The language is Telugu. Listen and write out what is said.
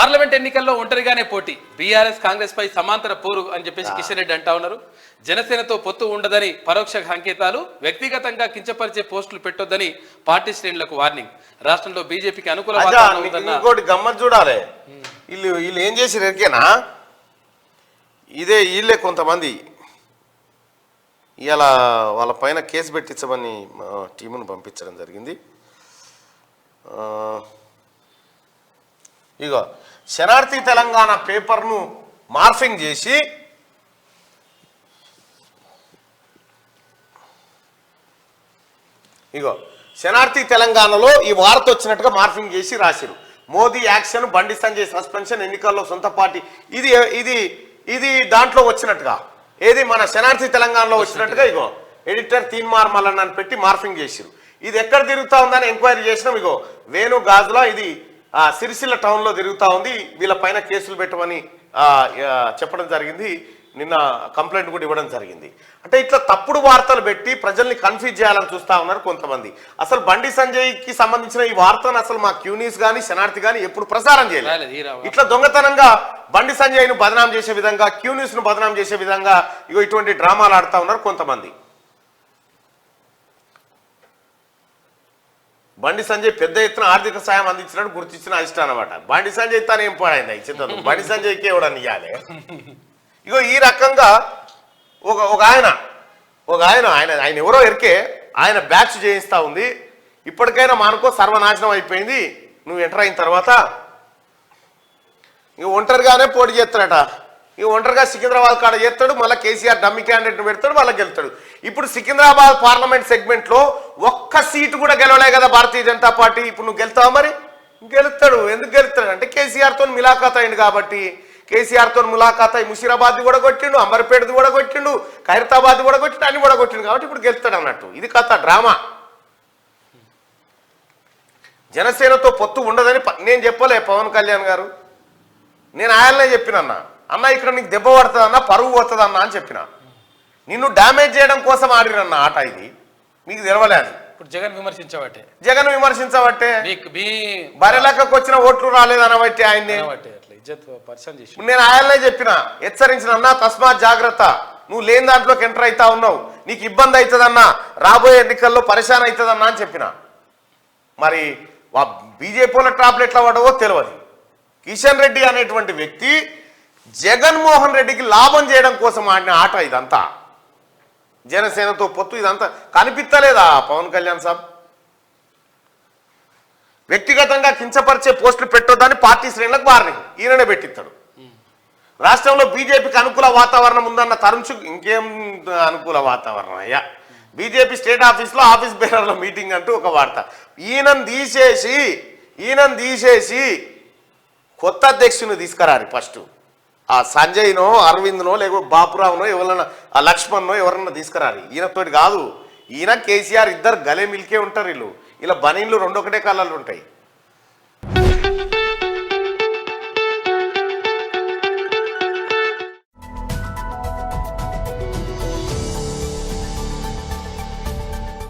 పార్లమెంట్ ఎన్నికల్లో ఒంటరిగానే పోటీ, బీఆర్ఎస్ కాంగ్రెస్ పై సమాంతర పోరు అని చెప్పేసి కిషన్ రెడ్డి అంటా ఉన్నారు. జనసేనతో పొత్తు ఉండదని పరోక్ష సంకేతాలు, వ్యక్తిగతంగా కించపరిచే పోస్టులు పెట్టొద్దని పార్టీ శ్రేణులకు వార్నింగ్. రాష్ట్రంలో బీజేపీకి అనుకూల ఇంకోటి గమ్మత్ చూడాలి. వీళ్ళు ఏం చేసి ఎరికేనా, వీళ్ళే కొంతమంది ఇలా వాళ్ళ పైన కేసు పెట్టించమని టీమును పంపించడం జరిగింది. ఇగో శనార్థి తెలంగాణ పేపర్ను మార్ఫింగ్ చేసి శనార్థి తెలంగాణలో ఈ వార్త వచ్చినట్టుగా మార్ఫింగ్ చేసి రాసిరు. మోదీ యాక్షన్, బండి సంజయ్ సస్పెన్షన్, ఎన్నికల్లో సొంత పార్టీ, ఇది ఇది ఇది దాంట్లో వచ్చినట్టుగా, ఏది మన శనార్థి తెలంగాణలో వచ్చినట్టుగా ఇగో ఎడిటర్ తీన్మార్ మల్లన్ అని పెట్టి మార్ఫింగ్ చేసిరు. ఇది ఎక్కడ తిరుగుతా ఉందని ఎంక్వైరీ చేసినాం. ఇగో వేణు గాజులా ఇది సిరిసిల్ల టౌన్లో తిరుగుతూ ఉంది. వీళ్ళ పైన కేసులు పెట్టమని చెప్పడం జరిగింది. నిన్న కంప్లైంట్ కూడా ఇవ్వడం జరిగింది. అంటే ఇట్లా తప్పుడు వార్తలు పెట్టి ప్రజల్ని కన్ఫ్యూజ్ చేయాలని చూస్తూ ఉన్నారు కొంతమంది. అసలు బండి సంజయ్కి సంబంధించిన ఈ వార్తను అసలు మా క్యూనీస్ కానీ శనార్థి కానీ ఎప్పుడు ప్రసారం చేయలేదు. ఇట్లా దొంగతనంగా బండి సంజయ్ను బదనాం చేసే విధంగా, క్యూనీస్ను బదనాం చేసే విధంగా ఇటువంటి డ్రామాలు ఆడుతూ ఉన్నారు కొంతమంది. బండి సంజయ్ పెద్ద ఎత్తున ఆర్థిక సాయం అందించినట్టు గుర్తించిన ఇష్టం అనమాట. బండి సంజయ్ తను ఏం పాడైంది చిత్రం, బండి సంజయ్కి ఇవ్వడానికి ఇవ్వాలి. ఇగో ఈ రకంగా ఒక ఆయన ఎవరో ఎరికే ఆయన బ్యాచ్ చేయిస్తూ ఉంది. ఇప్పటికైనా మానుకో, సర్వనాశనం అయిపోయింది నువ్వు ఎంటర్ అయిన తర్వాత. ఇక ఒంటరిగానే పోటీ చేస్తాడట. ఇక ఒంటరిగా సికింద్రాబాద్ కాడ చేస్తాడు, మళ్ళీ కేసీఆర్ డమ్మి క్యాండిడేట్ని పెడతాడు, వాళ్ళకి గెలుతాడు. ఇప్పుడు సికింద్రాబాద్ పార్లమెంట్ సెగ్మెంట్లో ఒక్క సీటు కూడా గెలవలే కదా భారతీయ జనతా పార్టీ. ఇప్పుడు నువ్వు గెలుతావా? మరి గెలుస్తాడు. ఎందుకు గెలుస్తాడు అంటే కేసీఆర్తో మిలాఖాత్ అయింది కాబట్టి. కేసీఆర్తో ములాఖాత్ అయి ముషీరాబాద్ కూడా కొట్టిండు, అంబర్పేటది కూడా కొట్టిండు, ఖైరతాబాద్ కూడా కొట్టిండు, అన్ని కూడా కొట్టిండు కాబట్టి ఇప్పుడు గెలుస్తాడు అన్నట్టు. ఇది కథ, డ్రామా. జనసేనతో పొత్తు ఉండదని నేను చెప్పలే పవన్ కళ్యాణ్ గారు. నేను ఆయననే చెప్పినన్నా, అన్న ఇక్కడ నీకు దెబ్బ పడుతుందన్నా, పరువు పోతుందన్నా అని చెప్పిన. నిన్ను డ్యామేజ్ చేయడం కోసం ఆడినన్న ఆట ఇది, నీకు తెలవలేదు. ఇప్పుడు జగన్ విమర్శించబట్టే బరెలకకు వచ్చిన ఓట్లు రాలేదనబట్టి ఆయన్ని నేను ఆయననే చెప్పిన, హెచ్చరించిన అన్నా తస్మాత్ జాగ్రత్త, నువ్వు లేని దాంట్లోకి ఎంటర్ అవుతా ఉన్నావు, నీకు ఇబ్బంది అవుతుందన్నా, రాబోయే ఎన్నికల్లో పరిశాన్ అవుతుందన్నా అని చెప్పిన. మరి బీజేపీల ట్రాప్లు ఎట్లా పడవో తెలియదు. కిషన్ రెడ్డి అనేటువంటి వ్యక్తి జగన్మోహన్ రెడ్డికి లాభం చేయడం కోసం ఆడిన ఆట ఇదంతా. జనసేనతో పొత్తు ఇదంతా కనిపిస్తలేదా పవన్ కళ్యాణ్ సాబ్? వ్యక్తిగతంగా కించపరిచే పోస్టులు పెట్టొద్దని పార్టీ శ్రేణులకు వార్నింగ్ ఈయననే పెట్టిస్తాడు. రాష్ట్రంలో బీజేపీకి అనుకూల వాతావరణం ఉందన్న తరుణ్ చుగ్, ఇంకేం అనుకూల వాతావరణం అయ్యా, బీజేపీ స్టేట్ ఆఫీస్లో ఆఫీస్ బేరర్ల మీటింగ్ అంటూ ఒక వార్త. ఈయనను తీసేసి కొత్త అధ్యక్షుని తీసుకురారు. ఫస్ట్ ఆ సంజయ్నో, అరవింద్నో, లేకపోతే బాపురావునో, ఎవరన్నా ఆ లక్ష్మణ్నో ఎవరన్నా తీసుకురారు. ఈయనతోటి కాదు. ఈయన కేసీఆర్ ఇద్దరు గలే మిల్కే ఉంటారు. ఇలా బనీన్లు 2 ఒకటే కాలాలు ఉంటాయి.